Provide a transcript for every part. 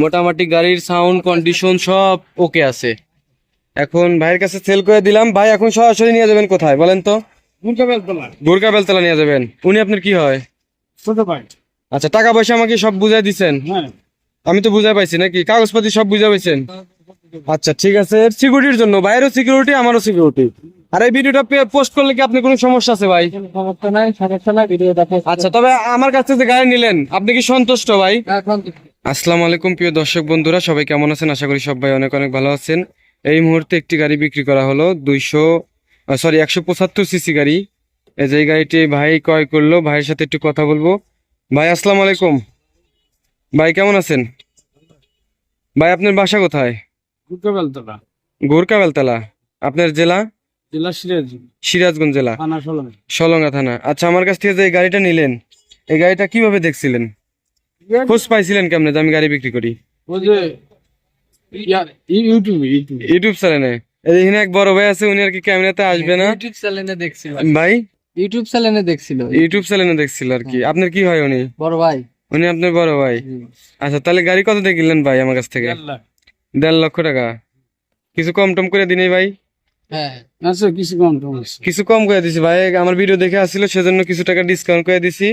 মোটামুটি গাড়ির sound condition সব ওকে আছে। এখন ভাইয়ের কাছে সেল করে দিলাম। ভাই এখন সরাসরি নিয়ে যাবেন কোথায় বলেন তো? গুরকা বেলতলা নিয়ে যাবেন। উনি আপনার কি হয়? ছোট ভাই। আচ্ছা, টাকা পয়সা আমাকে সব বুঝাই দিচ্ছেন? হ্যাঁ, আমি তো বুঝাই পাইছি নাকি? কাগজপাতি সব বুঝা পাইছেন? আচ্ছা ঠিক আছে, সিকিউরিটির জন্য, বাইরেও সিকিউরিটি আমারও সিকিউরিটি। আর এই ভিডিওটা পোস্ট করলে কি আপনি কোনো সমস্যা আছে ভাই? সমস্যা নাই, সমস্যা নাই, ভিডিও দেখে। আচ্ছা, তবে আমার কাছ থেকে গাড়ি নিলেন, আপনি কি সন্তুষ্ট ভাই? আসসালামু আলাইকুম প্রিয় দর্শক বন্ধুরা, সবাই কেমন আছেন? আশা করি সবাই অনেক অনেক ভালো আছেন। এই মুহূর্তে একটি গাড়ি বিক্রি করা হলো 175 সিসি গাড়ি। এই যে গাড়িটি ভাই ক্রয় করলো, ভাইয়ের সাথে একটু কথা বলবো। ভাই আসসালামু আলাইকুম। ভাই কেমন আছেন? ভাই আপনার বাসা কোথায়? গুরকা বেলতলা, গোরকা বেলতলা। আপনার জেলা? জেলা সিরাজ, সিরাজগঞ্জ জেলা, থানা সলং। সলঙ্গা থানা। আচ্ছা, আমার কাছ থেকে যে এই গাড়িটা নিলেন, এই গাড়িটা কিভাবে দেখছিলেন? খোঁজ পাইছিলেন কেমনে যে আমি গাড়ি বিক্রি করি? ওই যে ইউটিউবে ইউটিউব চ্যানেলে। এখানে এক বড় ভাই আছে, উনি আর কি ক্যামেরাতে আসবে না। ইউটিউব চ্যানেলে দেখছিল ভাই ইউটিউব চ্যানেলে দেখছিল ইউটিউব চ্যানেলে দেখছিল আর কি। আপনার কি হয় উনি? বড় ভাই। উনি আপনার বড় ভাই? আচ্ছা, তাহলে গাড়ি কত দিয়ে কিনলেন ভাই আমার কাছ থেকে? 1.5 লক্ষ টাকা। কিছু কম টম করে দিনই ভাই। হ্যাঁ, আচ্ছা, কিছু কম টম আছে। কিছু কম করে দিছি ভাই, আমার ভিডিও দেখে আসছিল সেজন্য কিছু টাকা ডিসকাউন্ট করে দিছি।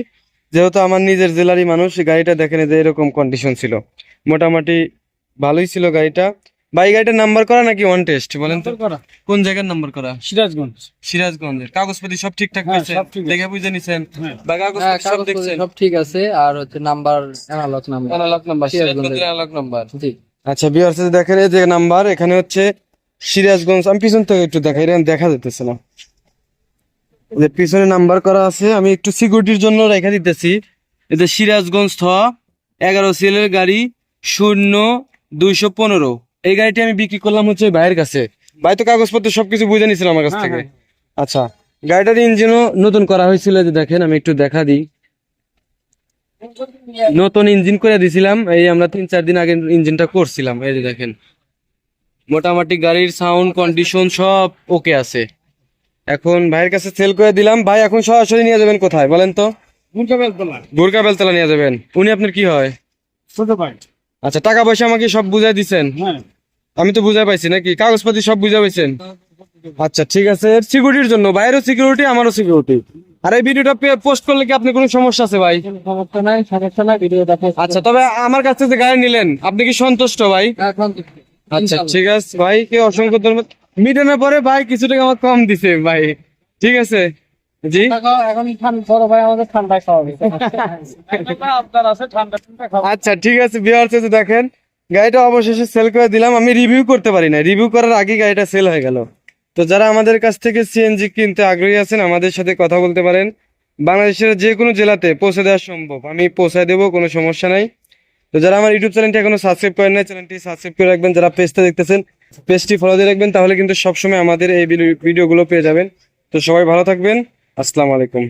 যেহেতু আমার নিজের জেলারই মানুষ, গাড়িটা দেখেন যে এরকম কন্ডিশন ছিল, মোটামুটি ভালোই ছিল গাড়িটা। ভাই গাড়িটার নাম্বার করা নাকি ওয়ান টেস্ট বলেন তো? করা কোন জায়গার নাম্বার করা? সিরাজগঞ্জ। সিরাজগঞ্জের। কাগজপাতি সব ঠিকঠাক হ্যাঁ, আছে? সব ঠিক আছে। দেখে বুঝে নিছেন? হ্যাঁ। বা হ্যাঁ, কাগজপাতি সব কাগজপত্র দেখছেন? সব ঠিক আছে। আর হচ্ছে number analogue number. Analogue number, সিরাজগঞ্জের। সিরাজগঞ্জের অ্যানালগ নাম্বার। জি। আচ্ছা ভিউয়ার্স, দেখেন এই যে নাম্বার, এখানে হচ্ছে সিরাজগঞ্জ। আমি পিছন থেকে একটু দেখাই, এটা দেখা যেতেছে না। যে পিছনে নাম্বার করা আছে, আমি একটু সিকিউরিটির জন্য রেখে দিতেছি। এই যে সিরাজগঞ্জ 11 সিএলের গাড়ি 0215। এই গাড়িটি আমি বিক্রি করলাম হচ্ছে ভাইয়ের কাছে। ভাই তো কাগজপত্র সবকিছু বুঝে নিয়েছিল আমার কাছ হ্যাঁ, থেকে। হ্যাঁ। আচ্ছা, গাড়িটার ইঞ্জিনও নতুন করা হয়েছিল, যে দেখেন আমি একটু দেখা দিই। নতুন ইঞ্জিন করে দিছিলাম, এই আমরা 3-4 দিন আগে ইঞ্জিনটা করছিলাম। এই যে দেখেন, মোটামুটি গাড়ির সাউন্ড কন্ডিশন সব ওকে আছে। এখন ভাইয়ের কাছে সেল করে দিলাম। ভাই এখন সরাসরি নিয়ে যাবেন কোথায় বলেন তো? গুরকা বেলতলা। গুরকা বেলতলা নিয়ে যাবেন। উনি আপনার কি হয়? ছোট ভাই। আচ্ছা, টাকা পয়সা আমাকে সব বুঝাই দিচ্ছেন? হ্যাঁ, আমি তো বুঝাই পাইছি নাকি? কাগজপাতি সব বুঝা পাইছেন? আচ্ছা ঠিক আছে, সিকিউরিটির জন্য, বাইরেও সিকিউরিটি আমারও সিকিউরিটি। আর এই ভিডিওটা পোস্ট করলে কি আপনি কোনো সমস্যা আছে ভাই? সমস্যা নাই, সমস্যা নাই, ভিডিও দেখে। আচ্ছা, তবে আমার কাছ থেকে যে গাড়ি নিলেন, আপনি কি সন্তুষ্ট ভাই? এখন আচ্ছা ঠিক আছে ভাই, কে অসংখ্য ধন্যবাদ। মিটানোর পরে ভাই কিছু টাকা আমার কম দিছে ভাই। ঠিক আছে জি। এখন বড় ভাই আমাদের ঠান্ডা খাওয়াবে। আপনার আছে ঠান্ডা খাওয়া। আচ্ছা ঠিক আছে ভিউয়ার্স, দেখেন গাড়িটা অবশেষে সেল করে দিলাম। আমি রিভিউ করতে পারি না, রিভিউ করার আগে গাড়িটা সেল হয়ে গেল। তো যারা আমাদের কাছ থেকে সিএনজি কিনতে আগ্রহী আছেন, আমাদের সাথে কথা বলতে পারেন। বাংলাদেশের যে কোনো জেলাতে পৌঁছে দেওয়া সম্ভব, আমি পৌঁছায় দেবো, কোনো সমস্যা নাই। তো যারা আমার ইউটিউব চ্যানেলটি এখনো সাবস্ক্রাইব করেন না, চ্যানেলটি সাবস্ক্রাইব করে রাখবেন। যারা পেজটা দেখতেছেন, পেজটি ফলো দিয়ে রাখবেন, তাহলে কিন্তু সবসময় আমাদের এই ভিডিওগুলো পেয়ে যাবেন। তো সবাই ভালো থাকবেন। আসসালামু আলাইকুম।